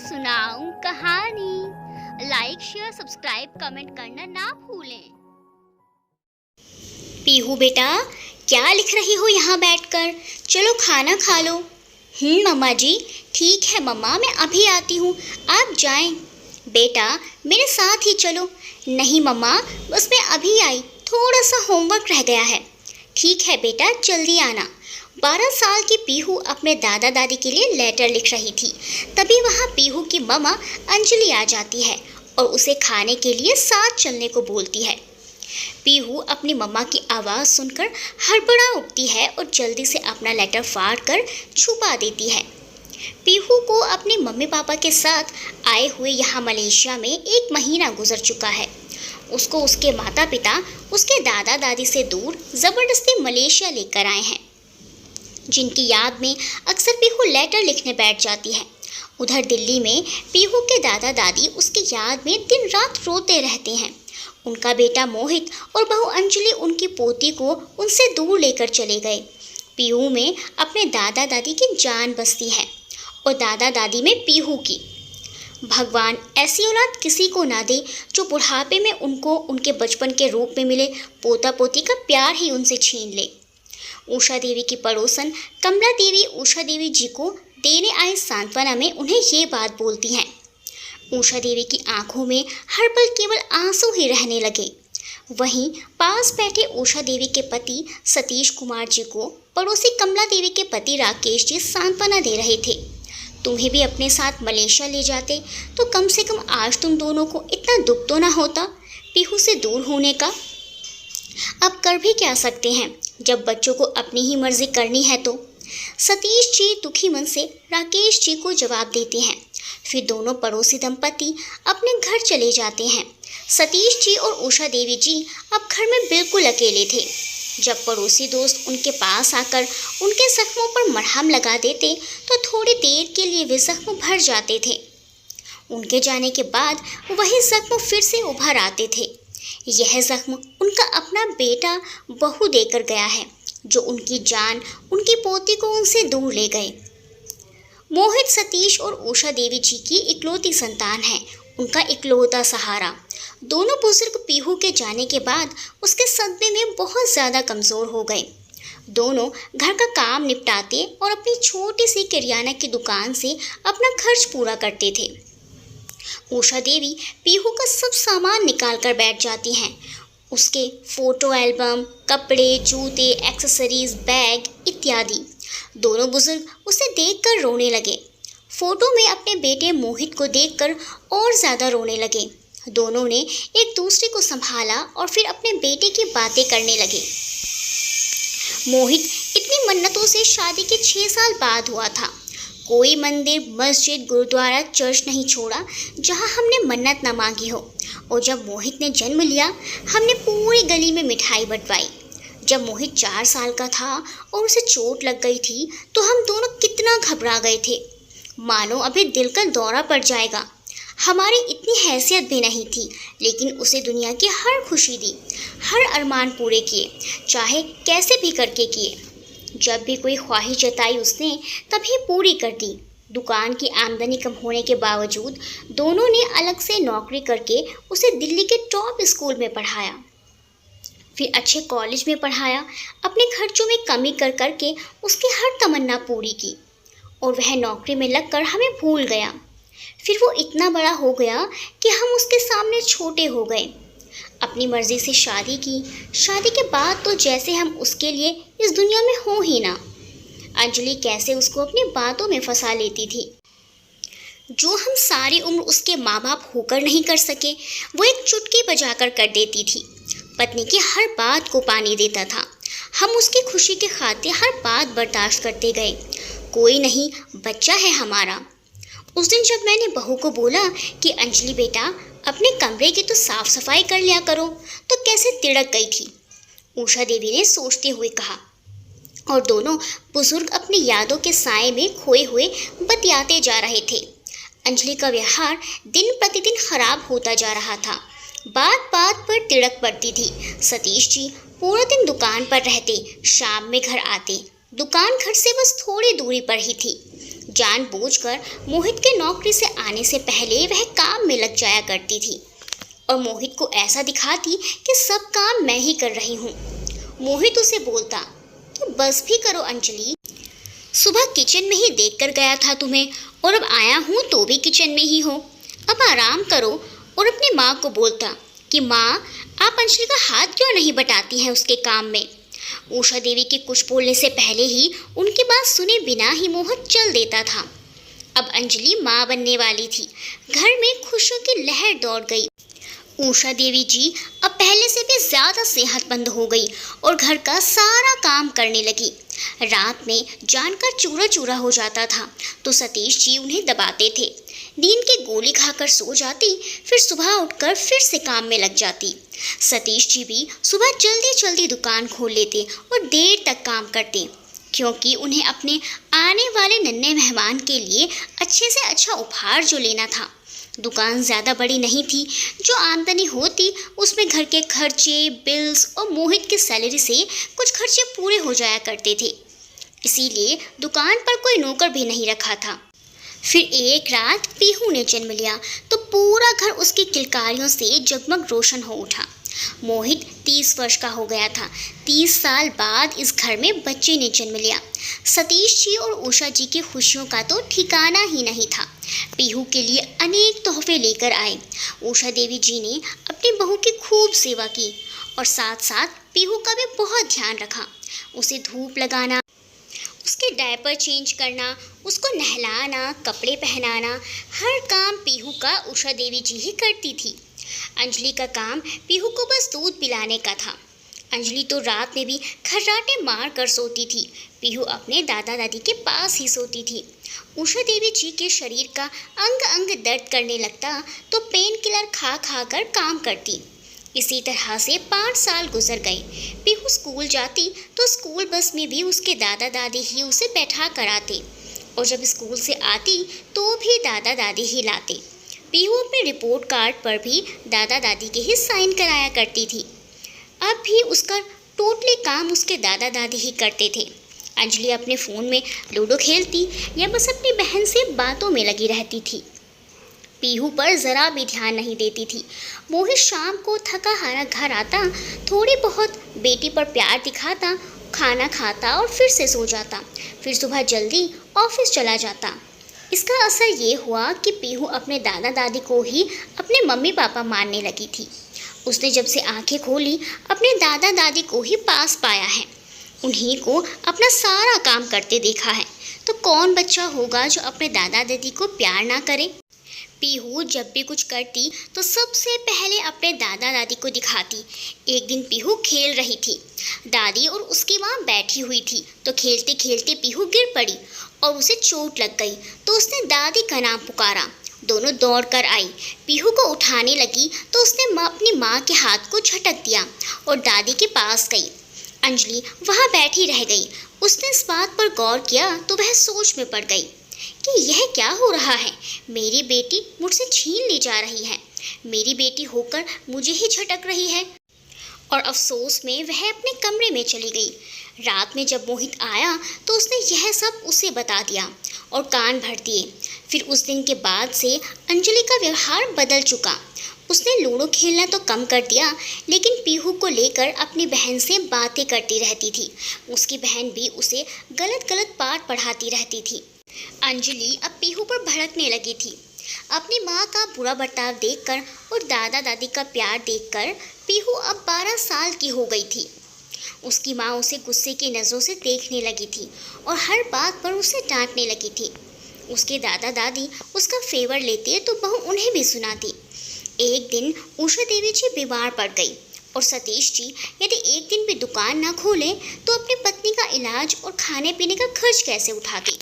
सुनाऊं कहानी। Like share subscribe comment करना ना भूलें। पीहू बेटा, क्या लिख रही हो यहाँ बैठकर? चलो खाना खा लो। मम्मा जी, ठीक है मम्मा, मैं अभी आती हूँ, आप जाएं। बेटा मेरे साथ ही चलो। नहीं मम्मा, बस मैं अभी आई, थोड़ा सा होमवर्क रह गया है। ठीक है बेटा, जल्दी आना। 12 साल की पीहू अपने दादा दादी के लिए लेटर लिख रही थी। तभी वहाँ पीहू की मम्मा अंजलि आ जाती है और उसे खाने के लिए साथ चलने को बोलती है। पीहू अपनी मम्मा की आवाज़ सुनकर हड़बड़ा उठती है और जल्दी से अपना लेटर फाड़ कर छुपा देती है। पीहू को अपने मम्मी पापा के साथ आए हुए यहाँ मलेशिया में 1 महीना गुजर चुका है। उसको उसके माता पिता उसके दादा दादी से दूर ज़बरदस्ती मलेशिया लेकर आए हैं, जिनकी याद में अक्सर पीहू लेटर लिखने बैठ जाती है। उधर दिल्ली में पीहू के दादा दादी उसकी याद में दिन रात रोते रहते हैं। उनका बेटा मोहित और बहू अंजलि उनकी पोती को उनसे दूर लेकर चले गए। पीहू में अपने दादा दादी की जान बसती है और दादा दादी में पीहू की। भगवान ऐसी औलाद किसी को ना दे जो बुढ़ापे में उनको उनके बचपन के रूप में मिले पोता पोती का प्यार ही उनसे छीन ले। उषा देवी की पड़ोसन कमला देवी उषा देवी जी को देने आए सांत्वना में उन्हें ये बात बोलती हैं। उषा देवी की आंखों में हर पल केवल आंसू ही रहने लगे। वहीं पास बैठे उषा देवी के पति सतीश कुमार जी को पड़ोसी कमला देवी के पति राकेश जी सांत्वना दे रहे थे। तुम्हें भी अपने साथ मलेशिया ले जाते तो कम से कम आज तुम दोनों को इतना दुख तो ना होता पीहू से दूर होने का। अब कर भी क्या सकते हैं जब बच्चों को अपनी ही मर्जी करनी है तो। सतीश जी दुखी मन से राकेश जी को जवाब देते हैं। फिर दोनों पड़ोसी दंपति अपने घर चले जाते हैं। सतीश जी और उषा देवी जी अब घर में बिल्कुल अकेले थे। जब पड़ोसी दोस्त उनके पास आकर उनके जख्मों पर मरहम लगा देते तो थोड़ी देर के लिए वे जख्म भर जाते थे। उनके जाने के बाद वही जख्म फिर से उभर आते थे। यह जख्म उनका अपना बेटा बहू देकर गया है, जो उनकी जान उनकी पोती को उनसे दूर ले गए। मोहित सतीश और उषा देवी जी की इकलौती संतान है, उनका इकलौता सहारा। दोनों बुजुर्ग पीहू के जाने के बाद उसके सदमे में बहुत ज़्यादा कमज़ोर हो गए। दोनों घर का काम निपटाते और अपनी छोटी सी किराना की दुकान से अपना खर्च पूरा करते थे। उषा देवी पीहू का सब सामान निकाल कर बैठ जाती हैं। उसके फ़ोटो एल्बम, कपड़े, जूते, एक्सेसरीज, बैग इत्यादि। दोनों बुजुर्ग उसे देखकर रोने लगे। फ़ोटो में अपने बेटे मोहित को देखकर और ज़्यादा रोने लगे। दोनों ने एक दूसरे को संभाला और फिर अपने बेटे की बातें करने लगे। मोहित इतनी मन्नतों से शादी के 6 साल बाद हुआ था। कोई मंदिर, मस्जिद, गुरुद्वारा, चर्च नहीं छोड़ा जहां हमने मन्नत न मांगी हो। और जब मोहित ने जन्म लिया, हमने पूरी गली में मिठाई बंटवाई। जब मोहित 4 साल का था और उसे चोट लग गई थी तो हम दोनों कितना घबरा गए थे, मानो अभी दिल का दौरा पड़ जाएगा। हमारी इतनी हैसियत भी नहीं थी, लेकिन उसे दुनिया की हर खुशी दी, हर अरमान पूरे किए, चाहे कैसे भी करके किए। जब भी कोई ख्वाहिश जताई उसने तभी पूरी कर दी। दुकान की आमदनी कम होने के बावजूद दोनों ने अलग से नौकरी करके उसे दिल्ली के टॉप स्कूल में पढ़ाया, फिर अच्छे कॉलेज में पढ़ाया। अपने खर्चों में कमी कर करके उसकी हर तमन्ना पूरी की और वह नौकरी में लगकर हमें भूल गया। फिर वो इतना बड़ा हो गया कि हम उसके सामने छोटे हो गए। अपनी मर्जी से शादी की। शादी के बाद तो जैसे हम उसके लिए इस दुनिया में हो ही ना। अंजलि कैसे उसको अपनी बातों में फंसा लेती थी। जो हम सारी उम्र उसके माँ बाप होकर नहीं कर सके, वो एक चुटकी बजाकर कर देती थी। पत्नी की हर बात को पानी देता था। हम उसकी खुशी के खातिर हर बात बर्दाश्त करते गए। कोई नहीं, बच्चा है हमारा। उस दिन जब मैंने बहू को बोला कि अंजलि बेटा, अपने कमरे की तो साफ सफाई कर लिया करो, तो कैसे तिड़क गई थी। उषा देवी ने सोचते हुए कहा। और दोनों बुजुर्ग अपनी यादों के साए में खोए हुए बतियाते जा रहे थे। अंजलि का व्यवहार दिन प्रतिदिन खराब होता जा रहा था। बात बात पर तिड़क पड़ती थी। सतीश जी पूरा दिन दुकान पर रहते, शाम में घर आते। दुकान घर से बस थोड़ी दूरी पर ही थी। जानबूझकर मोहित के नौकरी से आने से पहले वह काम में लग जाया करती थी और मोहित को ऐसा दिखाती कि सब काम मैं ही कर रही हूँ। मोहित उसे बोलता कि बस भी करो अंजलि, सुबह किचन में ही देखकर गया था तुम्हें और अब आया हूँ तो भी किचन में ही हो, अब आराम करो। और अपनी माँ को बोलता कि माँ, आप अंजलि का हाथ क्यों नहीं बटाती हैं उसके काम में। उषा देवी के कुछ बोलने से पहले ही उनकी बात सुने बिना ही मोहित चल देता था। अब अंजलि माँ बनने वाली थी। घर में खुशियों की लहर दौड़ गई। उषा देवी जी अब पहले से भी ज़्यादा सेहतमंद हो गई और घर का सारा काम करने लगी। रात में जानकर चूरा चूरा हो जाता था तो सतीश जी उन्हें दबाते थे। नींद की गोली खाकर सो जाती, फिर सुबह उठकर फिर से काम में लग जाती। सतीश जी भी सुबह जल्दी जल्दी दुकान खोल लेते और देर तक काम करते, क्योंकि उन्हें अपने आने वाले नन्हे मेहमान के लिए अच्छे से अच्छा उपहार जो लेना था। दुकान ज़्यादा बड़ी नहीं थी, जो आमदनी होती उसमें घर के खर्चे, बिल्स और मोहित की सैलरी से कुछ खर्चे पूरे हो जाया करते थे। इसीलिए दुकान पर कोई नौकर भी नहीं रखा था। फिर एक रात पीहू ने जन्म लिया तो पूरा घर उसकी किलकारियों से जगमग रोशन हो उठा। मोहित 30 वर्ष का हो गया था। 30 साल बाद इस घर में बच्चे ने जन्म लिया। सतीश जी और उषा जी की खुशियों का तो ठिकाना ही नहीं था। पीहू के लिए अनेक तोहफे लेकर आए। उषा देवी जी ने अपनी बहू की खूब सेवा की और साथ साथ पीहू का भी बहुत ध्यान रखा। उसे धूप लगाना, उसके डायपर चेंज करना, उसको नहलाना, कपड़े पहनाना, हर काम पीहू का उषा देवी जी ही करती थी। अंजलि का काम पीहू को बस दूध पिलाने का था। अंजलि तो रात में भी खर्राटे मार कर सोती थी। पीहू अपने दादा दादी के पास ही सोती थी। उषा देवी जी के शरीर का अंग अंग दर्द करने लगता तो पेन किलर खा खा कर काम करती। इसी तरह से 5 साल गुजर गए। पीहू स्कूल जाती तो स्कूल बस में भी उसके दादा दादी ही उसे बैठा कर आते और जब स्कूल से आती तो भी दादा दादी ही लाते। पीहू अपने रिपोर्ट कार्ड पर भी दादा दादी के ही साइन कराया करती थी। अब भी उसका टोटली काम उसके दादा दादी ही करते थे। अंजलि अपने फ़ोन में लूडो खेलती या बस अपनी बहन से बातों में लगी रहती थी। पीहू पर ज़रा भी ध्यान नहीं देती थी। मोहित शाम को थका हारा घर आता, थोड़ी बहुत बेटी पर प्यार दिखाता, खाना खाता और फिर से सो जाता। फिर सुबह जल्दी ऑफिस चला जाता। इसका असर ये हुआ कि पीहू अपने दादा दादी को ही अपने मम्मी पापा मानने लगी थी। उसने जब से आंखें खोली अपने दादा दादी को ही पास पाया है। उन्हीं को अपना सारा काम करते देखा है, तो कौन बच्चा होगा जो अपने दादा दादी को प्यार ना करे। पीहू जब भी कुछ करती तो सबसे पहले अपने दादा दादी को दिखाती। एक दिन पीहू खेल रही थी, दादी और उसकी माँ बैठी हुई थी, तो खेलते खेलते पीहू गिर पड़ी और उसे चोट लग गई। तो उसने दादी का नाम पुकारा। दोनों दौड़ कर आई। पीहू को उठाने लगी तो उसने अपनी माँ के हाथ को झटक दिया और दादी के पास गई। अंजलि वहाँ बैठी रह गई। उसने इस बात पर गौर किया तो वह सोच में पड़ गई कि यह क्या हो रहा है। मेरी बेटी मुझसे छीन ली जा रही है, मेरी बेटी होकर मुझे ही झटक रही है। और अफसोस में वह अपने कमरे में चली गई। रात में जब मोहित आया तो उसने यह सब उसे बता दिया और कान भर दिए। फिर उस दिन के बाद से अंजलि का व्यवहार बदल चुका। उसने लूडो खेलना तो कम कर दिया, लेकिन पीहू को लेकर अपनी बहन से बातें करती रहती थी। उसकी बहन भी उसे गलत गलत पाठ पढ़ाती रहती थी। अंजलि अब पीहू पर भड़कने लगी थी। अपनी माँ का बुरा बर्ताव देखकर और दादा दादी का प्यार देखकर पीहू अब 12 साल की हो गई थी। उसकी माँ उसे गुस्से की नज़रों से देखने लगी थी और हर बात पर उसे डांटने लगी थी। उसके दादा दादी उसका फेवर लेते तो बहू उन्हें भी सुनाती। एक दिन उषा देवी जी बीमार पड़ गई और सतीश जी यदि एक दिन भी दुकान ना खोले तो अपनी पत्नी का इलाज और खाने पीने का खर्च कैसे उठाती।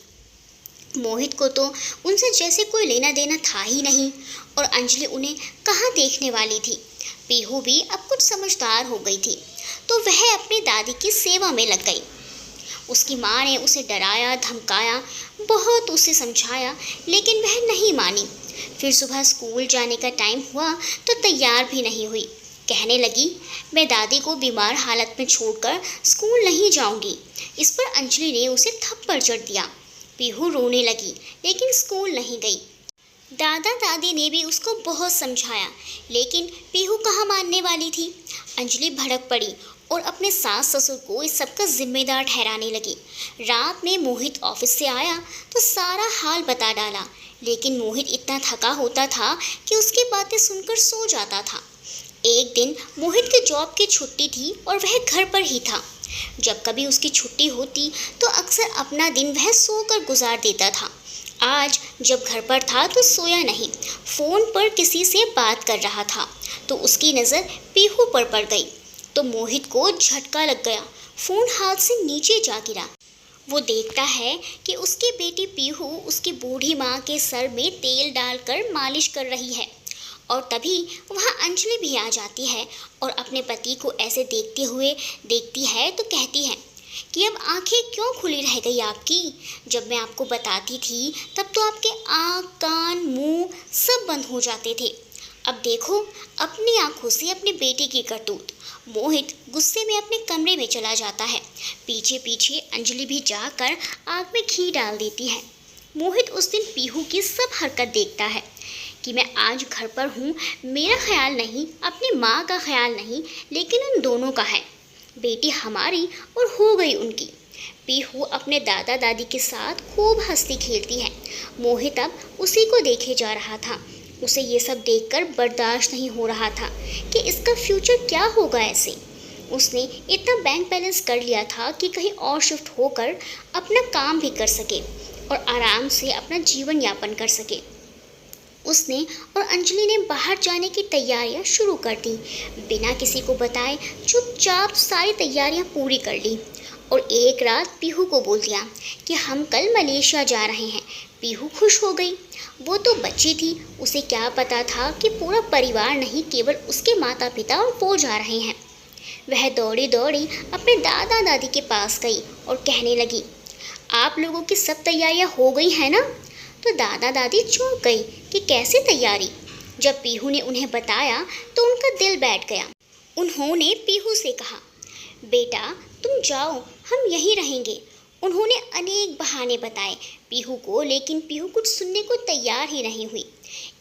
मोहित को तो उनसे जैसे कोई लेना देना था ही नहीं और अंजलि उन्हें कहाँ देखने वाली थी। पीहू भी अब कुछ समझदार हो गई थी तो वह अपनी दादी की सेवा में लग गई। उसकी माँ ने उसे डराया धमकाया, बहुत उसे समझाया, लेकिन वह नहीं मानी। फिर सुबह स्कूल जाने का टाइम हुआ तो तैयार भी नहीं हुई। कहने लगी, मैं दादी को बीमार हालत में छोड़कर स्कूल नहीं जाऊंगी। इस पर अंजलि ने उसे थप्पड़ जड़ दिया। पीहू रोने लगी लेकिन स्कूल नहीं गई। दादा दादी ने भी उसको बहुत समझाया लेकिन पीहू कहाँ मानने वाली थी। अंजलि भड़क पड़ी और अपने सास ससुर को इस सब का जिम्मेदार ठहराने लगी। रात में मोहित ऑफिस से आया तो सारा हाल बता डाला, लेकिन मोहित इतना थका होता था कि उसकी बातें सुनकर सो जाता था। एक दिन मोहित की जॉब की छुट्टी थी और वह घर पर ही था। जब कभी उसकी छुट्टी होती तो अक्सर अपना दिन वह सोकर गुजार देता था। आज जब घर पर था तो सोया नहीं, फ़ोन पर किसी से बात कर रहा था तो उसकी नज़र पीहू पर पड़ गई तो मोहित को झटका लग गया। फ़ोन हाथ से नीचे जा गिरा। वो देखता है कि उसकी बेटी पीहू उसकी बूढ़ी माँ के सर में तेल डालकर मालिश कर रही है और तभी वहाँ अंजलि भी आ जाती है और अपने पति को ऐसे देखते हुए देखती है तो कहती है कि अब आंखें क्यों खुली रह गई आपकी? जब मैं आपको बताती थी तब तो आपके आँख, कान, मुंह सब बंद हो जाते थे। अब देखो अपनी आंखों से अपनी बेटी की करतूत। मोहित गुस्से में अपने कमरे में चला जाता है। पीछे पीछे अंजलि भी जाकर आग में घी डाल देती है। मोहित उस दिन पीहू की सब हरकत देखता है कि मैं आज घर पर हूँ, मेरा ख्याल नहीं, अपनी माँ का ख्याल नहीं, लेकिन उन दोनों का है। बेटी हमारी और हो गई उनकी। पीहू अपने दादा दादी के साथ खूब हंसती खेलती है। मोहित अब उसी को देखे जा रहा था। उसे ये सब देखकर बर्दाश्त नहीं हो रहा था कि इसका फ्यूचर क्या होगा ऐसे। उसने इतना बैंक बैलेंस कर लिया था कि कहीं और शिफ्ट होकर अपना काम भी कर सके और आराम से अपना जीवन यापन कर सके। उसने और अंजलि ने बाहर जाने की तैयारियां शुरू कर दी। बिना किसी को बताए चुपचाप सारी तैयारियां पूरी कर ली और एक रात पीहू को बोल दिया कि हम कल मलेशिया जा रहे हैं। पीहू खुश हो गई। वो तो बच्ची थी, उसे क्या पता था कि पूरा परिवार नहीं, केवल उसके माता पिता और वो जा रहे हैं। वह दौड़ी दौड़ी अपने दादा दादी के पास गई और कहने लगी, आप लोगों की सब तैयारियां हो गई हैं ना? तो दादा दादी चौंक गई कि कैसे तैयारी। जब पीहू ने उन्हें बताया तो उनका दिल बैठ गया। उन्होंने पीहू से कहा, बेटा तुम जाओ, हम यहीं रहेंगे। उन्होंने अनेक बहाने बताए पीहू को, लेकिन पीहू कुछ सुनने को तैयार ही नहीं हुई।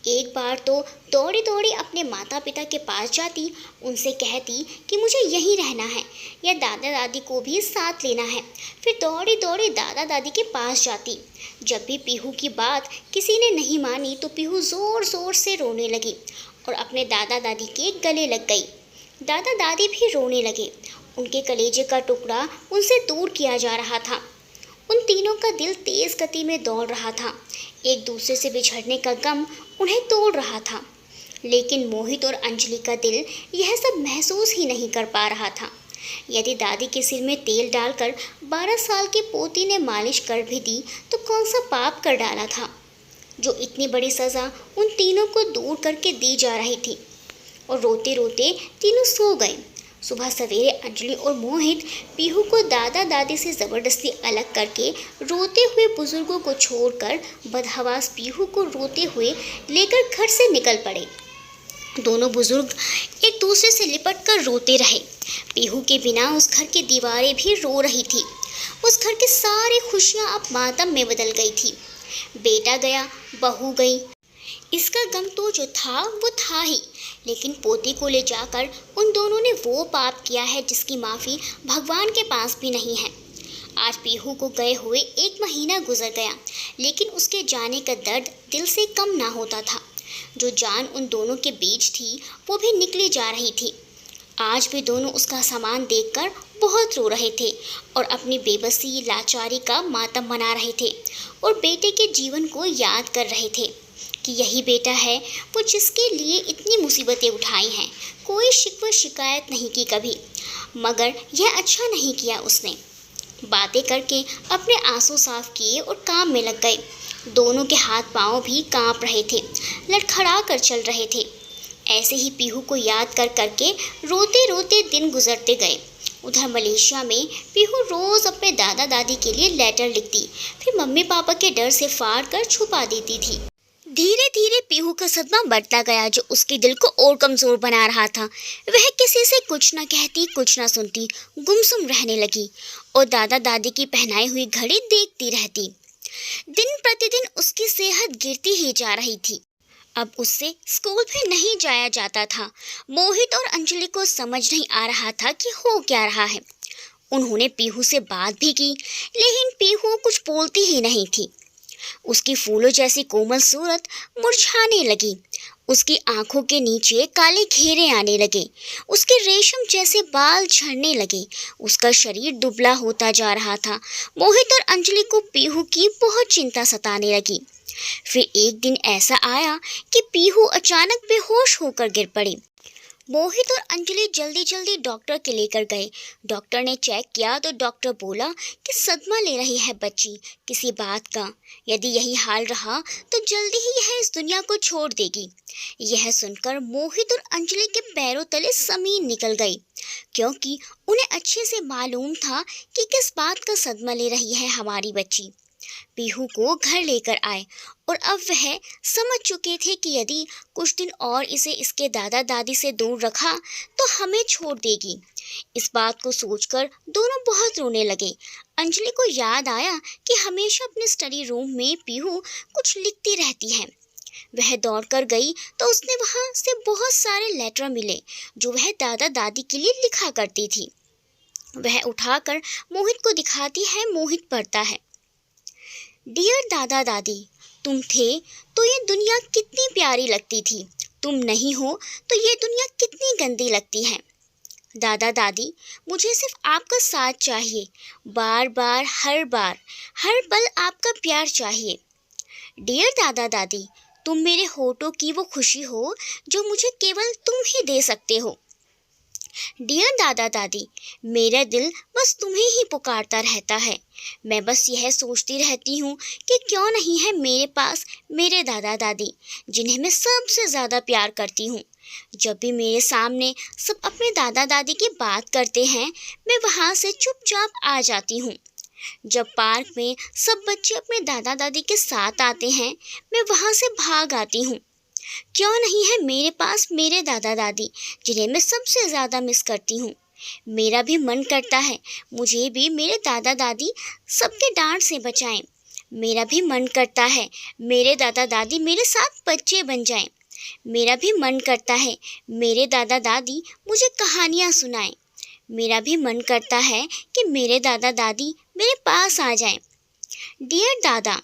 एक बार तो दौड़ी दौड़ी अपने माता पिता के पास जाती, उनसे कहती कि मुझे यहीं रहना है या दादा दादी को भी साथ लेना है। फिर दौड़ी दौड़ी दादा दादी के पास जाती। जब भी पीहू की बात किसी ने नहीं मानी तो पीहू ज़ोर ज़ोर से रोने लगी और अपने दादा दादी के गले लग गई। दादा दादी भी रोने लगे। उनके कलेजे का टुकड़ा उनसे दूर किया जा रहा था। उन तीनों का दिल तेज़ गति में दौड़ रहा था। एक दूसरे से बिछड़ने का गम उन्हें तोड़ रहा था, लेकिन मोहित और अंजलि का दिल यह सब महसूस ही नहीं कर पा रहा था। यदि दादी के सिर में तेल डालकर 12 साल की पोती ने मालिश कर भी दी तो कौन सा पाप कर डाला था जो इतनी बड़ी सज़ा उन तीनों को दूर करके दी जा रही थी। और रोते रोते तीनों सो गए। सुबह सवेरे अंजलि और मोहित पीहू को दादा दादी से ज़बरदस्ती अलग करके रोते हुए बुजुर्गों को छोड़कर बदहवास पीहू को रोते हुए लेकर घर से निकल पड़े। दोनों बुजुर्ग एक दूसरे से लिपट कर रोते रहे। पीहू के बिना उस घर की दीवारें भी रो रही थी। उस घर की सारी खुशियाँ अब मातम में बदल गई थी। बेटा गया, बहू गई, इसका गम तो जो था वो था ही, लेकिन पोती को ले जाकर उन दोनों ने वो पाप किया है जिसकी माफ़ी भगवान के पास भी नहीं है। आज पीहू को गए हुए 1 महीना गुजर गया, लेकिन उसके जाने का दर्द दिल से कम ना होता था। जो जान उन दोनों के बीच थी वो भी निकली जा रही थी। आज भी दोनों उसका सामान देखकर बहुत रो रहे थे और अपनी बेबसी लाचारी का मातम मना रहे थे और बेटे के जीवन को याद कर रहे थे कि यही बेटा है वो जिसके लिए इतनी मुसीबतें उठाई हैं। कोई शिकवा शिकायत नहीं की कभी, मगर यह अच्छा नहीं किया उसने। बातें करके अपने आंसू साफ किए और काम में लग गए। दोनों के हाथ पांव भी कांप रहे थे, लड़खड़ा कर चल रहे थे। ऐसे ही पीहू को याद कर करके रोते रोते दिन गुजरते गए। उधर मलेशिया में पीहू रोज़ अपने दादा दादी के लिए लेटर लिखती, फिर मम्मी पापा के डर से फाड़ कर छुपा देती थी। धीरे धीरे पीहू का सदमा बढ़ता गया जो उसके दिल को और कमज़ोर बना रहा था। वह किसी से कुछ ना कहती, कुछ ना सुनती, गुमसुम रहने लगी और दादा दादी की पहनाई हुई घड़ी देखती रहती। दिन प्रतिदिन उसकी सेहत गिरती ही जा रही थी। अब उससे स्कूल भी नहीं जाया जाता था। मोहित और अंजलि को समझ नहीं आ रहा था कि हो क्या रहा है। उन्होंने पीहू से बात भी की, लेकिन पीहू कुछ बोलती ही नहीं थी। उसकी फूलों जैसी कोमल सूरत मुरझाने लगी, उसकी आंखों के नीचे काले घेरे आने लगे, उसके रेशम जैसे बाल झड़ने लगे, उसका शरीर दुबला होता जा रहा था। मोहित और अंजलि को पीहू की बहुत चिंता सताने लगी। फिर एक दिन ऐसा आया कि पीहू अचानक बेहोश होकर गिर पड़ी। मोहित और अंजलि जल्दी जल्दी डॉक्टर के लेकर गए। डॉक्टर ने चेक किया तो डॉक्टर बोला कि सदमा ले रही है बच्ची किसी बात का। यदि यही हाल रहा तो जल्दी ही यह इस दुनिया को छोड़ देगी। यह सुनकर मोहित और अंजलि के पैरों तले जमीन निकल गई, क्योंकि उन्हें अच्छे से मालूम था कि किस बात का सदमा ले रही है हमारी बच्ची। पीहू को घर लेकर आए और अब वह समझ चुके थे कि यदि कुछ दिन और इसे इसके दादा दादी से दूर रखा तो हमें छोड़ देगी। इस बात को सोचकर दोनों बहुत रोने लगे। अंजलि को याद आया कि हमेशा अपने स्टडी रूम में पीहू कुछ लिखती रहती है। वह दौड़कर गई तो उसने वहां से बहुत सारे लेटर मिले जो वह दादा दादी के लिए लिखा करती थी। वह उठाकर मोहित को दिखाती है। मोहित पढ़ता है, डियर दादा दादी, तुम थे तो ये दुनिया कितनी प्यारी लगती थी, तुम नहीं हो तो ये दुनिया कितनी गंदी लगती है। दादा दादी, मुझे सिर्फ आपका साथ चाहिए, बार बार हर पल आपका प्यार चाहिए। डियर दादा दादी, तुम मेरे होठों की वो खुशी हो जो मुझे केवल तुम ही दे सकते हो। डियर दादा दादी, मेरा दिल बस तुम्हें ही पुकारता रहता है। मैं बस यह सोचती रहती हूँ कि क्यों नहीं है मेरे पास मेरे दादा दादी, जिन्हें मैं सबसे ज़्यादा प्यार करती हूँ। जब भी मेरे सामने सब अपने दादा दादी की बात करते हैं, मैं वहाँ से चुपचाप आ जाती हूँ। जब पार्क में सब बच्चे अपने दादा दादी के साथ आते हैं, मैं वहाँ से भाग आती हूँ। क्यों नहीं है मेरे पास मेरे दादा दादी, जिन्हें मैं सबसे ज़्यादा मिस करती हूँ। मेरा भी मन करता है मुझे भी मेरे दादा दादी सबके डांट से बचाएं। मेरा भी मन करता है मेरे दादा दादी मेरे साथ बच्चे बन जाएं। मेरा भी मन करता है मेरे दादा दादी मुझे कहानियाँ सुनाएं। मेरा भी मन करता है कि मेरे दादा दादी मेरे पास आ जाएं। डियर दादा,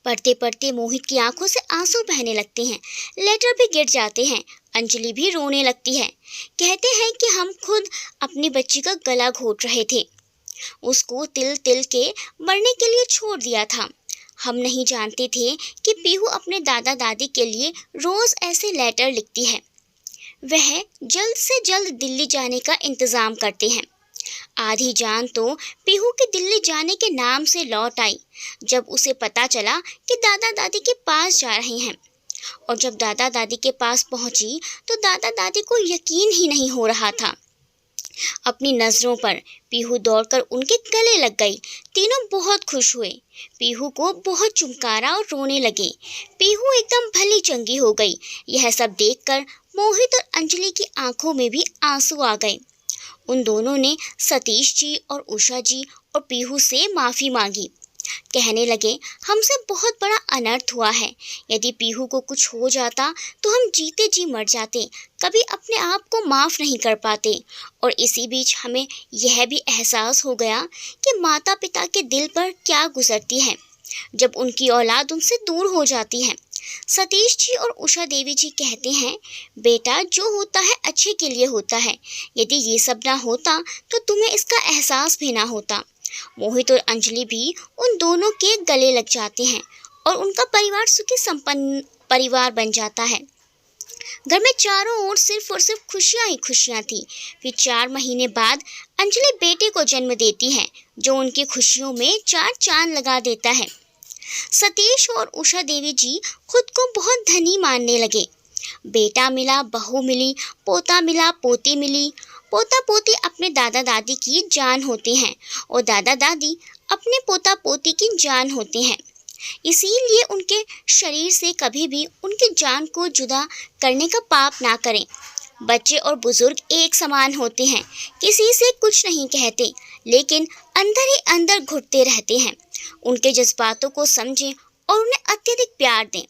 पढ़ते पढ़ते मोहित की आंखों से आंसू बहने लगते हैं, लेटर भी गिर जाते हैं। अंजलि भी रोने लगती है। कहते हैं कि हम खुद अपनी बच्ची का गला घोट रहे थे, उसको तिल तिल के मरने के लिए छोड़ दिया था। हम नहीं जानते थे कि पीहू अपने दादा दादी के लिए रोज़ ऐसे लेटर लिखती है। वह जल्द से जल्द दिल्ली जाने का इंतज़ाम करते हैं। आधी जान तो पीहू के दिल्ली जाने के नाम से लौट आई जब उसे पता चला कि दादा दादी के पास जा रहे हैं। और जब दादा दादी के पास पहुंची तो दादा दादी को यकीन ही नहीं हो रहा था। अपनी नज़रों पर पीहू दौड़कर उनके गले लग गई। तीनों बहुत खुश हुए, पीहू को बहुत चुमकारा और रोने लगे। पीहू एकदम भली चंगी हो गई। यह सब देखकर मोहित और अंजलि की आंखों में भी आंसू आ गए। उन दोनों ने सतीश जी और उषा जी और पीहू से माफ़ी मांगी। कहने लगे, हमसे बहुत बड़ा अनर्थ हुआ है। यदि पीहू को कुछ हो जाता तो हम जीते जी मर जाते, कभी अपने आप को माफ़ नहीं कर पाते। और इसी बीच हमें यह भी एहसास हो गया कि माता पिता के दिल पर क्या गुजरती है जब उनकी औलाद उनसे दूर हो जाती है। सतीश जी और उषा देवी जी कहते हैं, बेटा जो होता है अच्छे के लिए होता है। यदि ये सब ना होता तो तुम्हें इसका एहसास भी ना होता। मोहित और अंजलि भी उन दोनों के गले लग जाते हैं और उनका परिवार सुखी संपन्न परिवार बन जाता है। घर में चारों ओर सिर्फ और सिर्फ खुशियां ही खुशियां थी। फिर 4 महीने बाद अंजलि बेटे को जन्म देती है, जो उनकी खुशियों में 4 चांद लगा देता है। सतीश और उषा देवी जी खुद को बहुत धनी मानने लगे। बेटा मिला, बहू मिली, पोता मिला, पोती मिली। पोता पोती अपने दादा दादी की जान होते हैं और दादा दादी अपने पोता पोती की जान होते हैं। इसीलिए उनके शरीर से कभी भी उनकी जान को जुदा करने का पाप ना करें। बच्चे और बुजुर्ग एक समान होते हैं, किसी से कुछ नहीं कहते, लेकिन अंदर ही अंदर घुटते रहते हैं। उनके जज्बातों को समझें और उन्हें अत्यधिक प्यार दें।